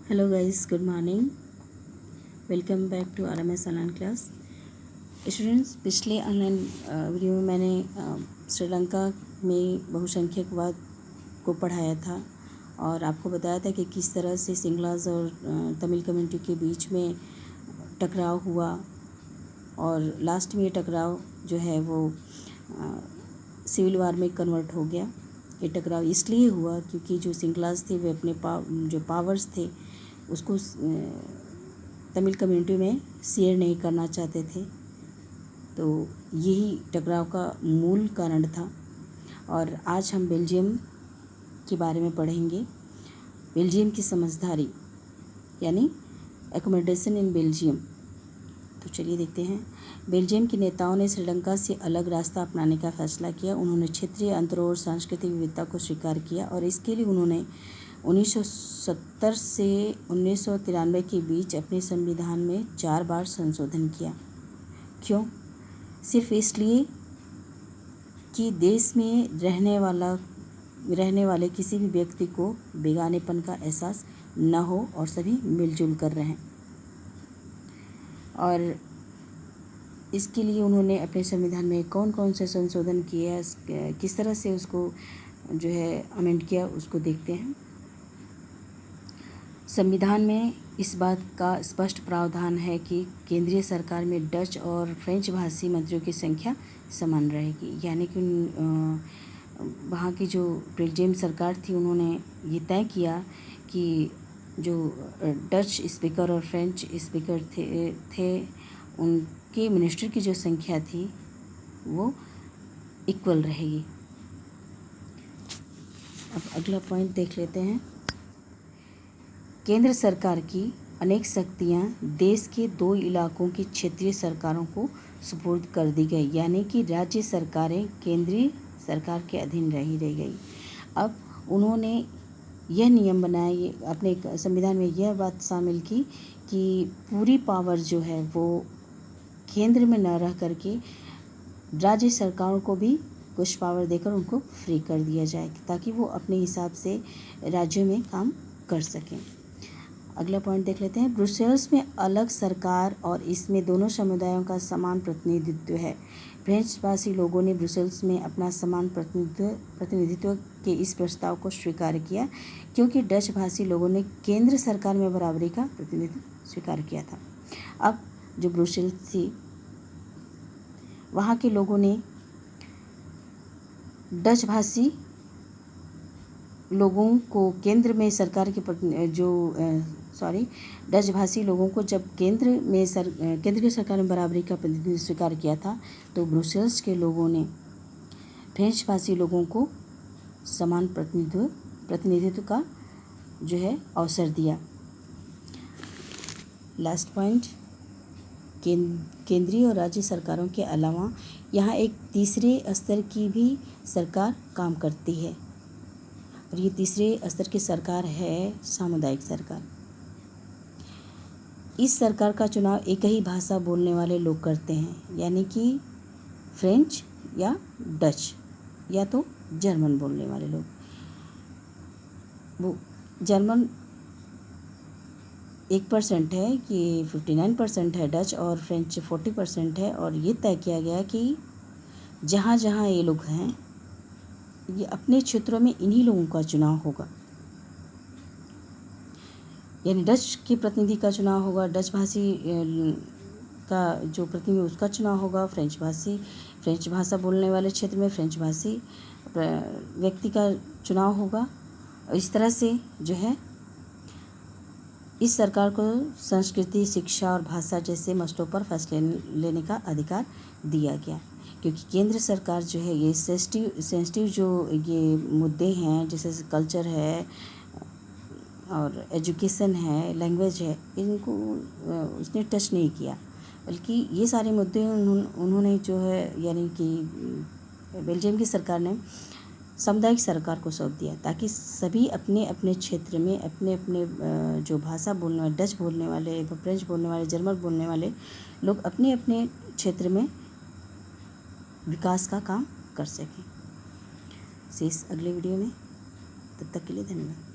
Hello guys, good morning. Welcome back to RMS online class. Students, पिछले online video में मैंने श्रीलंका में बहुसंख्यकवाद को पढ़ाया था और आपको बताया था कि किस तरह से सिंगलाज और तमिल कम्युनिटी के बीच में टकराव हुआ और लास्ट में ये टकराव जो है वो सिविल वार में कन्वर्ट हो गया। ये टकराव इसलिए हुआ क्योंकि जो सिंगलाज थे वे अपने जो पावर्स थे उसको तमिल कम्युनिटी में शेयर नहीं करना चाहते थे। तो यही टकराव का मूल कारण था। और आज हम बेल्जियम के बारे में पढ़ेंगे। बेल्जियम की समझदारी यानी एकोमोडेशन इन बेल्जियम। तो चलिए देखते हैं। बेल्जियम के नेताओं ने श्रीलंका से अलग रास्ता अपनाने का फैसला किया। उन्होंने क्षेत्रीय अंतरों और सांस्कृतिक विविधता को स्वीकार किया और इसके लिए उन्होंने 1970 से 1993 के बीच अपने संविधान में 4 बार संशोधन किया। क्यों? सिर्फ इसलिए कि देश में रहने वाले किसी भी व्यक्ति को बेगानेपन का एहसास न हो और सभी मिलजुल कर रहें। और इसके लिए उन्होंने अपने संविधान में कौन कौन से संशोधन किए, किस तरह से उसको जो है अमेंड किया, उसको देखते हैं। संविधान में इस बात का स्पष्ट प्रावधान है कि केंद्रीय सरकार में डच और फ्रेंच भाषी मंत्रियों की संख्या समान रहेगी। यानी कि वहाँ की जो बेल्जियम सरकार थी उन्होंने ये तय किया कि जो डच स्पीकर और फ्रेंच स्पीकर थे उनके मिनिस्टर की जो संख्या थी वो इक्वल रहेगी। अब अगला पॉइंट देख लेते हैं। केंद्र सरकार की अनेक शक्तियां देश के 2 इलाकों की क्षेत्रीय सरकारों को सुपुर्द कर दी गई, यानी कि राज्य सरकारें केंद्रीय सरकार के अधीन रह गई। अब उन्होंने यह नियम बनाए, अपने संविधान में यह बात शामिल की कि पूरी पावर जो है वो केंद्र में न रह करके राज्य सरकारों को भी कुछ पावर देकर उनको फ्री कर दिया जाए ताकि वो अपने हिसाब से राज्यों में काम कर सकें। अगला पॉइंट देख लेते हैं। ब्रुसेल्स में अलग सरकार और इसमें दोनों समुदायों का समान प्रतिनिधित्व है। फ्रेंच भाषी लोगों ने ब्रुसेल्स में अपना समान प्रतिनिधित्व के इस प्रस्ताव को स्वीकार किया क्योंकि डच भाषी लोगों ने केंद्र सरकार में बराबरी का प्रतिनिधित्व स्वीकार किया था। अब जो ब्रुसेल्स थी वहाँ के लोगों ने डच भाषी लोगों को केंद्र में सरकार के डच भाषी लोगों को जब केंद्र की सरकार में बराबरी का प्रतिनिधित्व स्वीकार किया था तो ब्रुसेल्स के लोगों ने फ्रेंच भाषी लोगों को समान प्रतिनिधित्व का जो है अवसर दिया। लास्ट पॉइंट, केंद्रीय और राज्य सरकारों के अलावा यहाँ एक तीसरे स्तर की भी सरकार काम करती है और ये तीसरे स्तर की सरकार है सामुदायिक सरकार। इस सरकार का चुनाव एक ही भाषा बोलने वाले लोग करते हैं, यानी कि फ्रेंच या डच या तो जर्मन बोलने वाले लोग। वो जर्मन 1% है कि 59% है डच और फ्रेंच 40% है। और ये तय किया गया कि जहाँ जहाँ ये लोग हैं ये अपने क्षेत्रों में इन्हीं लोगों का चुनाव होगा, यानी डच के प्रतिनिधि का चुनाव होगा, डच भाषी का जो प्रतिनिधि उसका चुनाव होगा, फ्रेंच भाषा बोलने वाले क्षेत्र में फ्रेंच भाषी व्यक्ति का चुनाव होगा। और इस तरह से जो है इस सरकार को संस्कृति, शिक्षा और भाषा जैसे मसलों पर फैसले लेने का अधिकार दिया गया क्योंकि केंद्र सरकार जो है ये सेंसिटिव जो ये मुद्दे हैं जैसे कल्चर है और एजुकेशन है, लैंग्वेज है, इनको उसने टच नहीं किया, बल्कि ये सारे मुद्दे उन्होंने जो है यानी कि बेल्जियम की सरकार ने सामुदायिक सरकार को सौंप दिया ताकि सभी अपने अपने क्षेत्र में अपने अपने जो भाषा बोलने वाले, डच बोलने वाले, फ्रेंच बोलने वाले, जर्मन बोलने वाले लोग अपने अपने क्षेत्र में विकास का काम कर सकें। शेष अगले वीडियो में, तब तक के लिए धन्यवाद।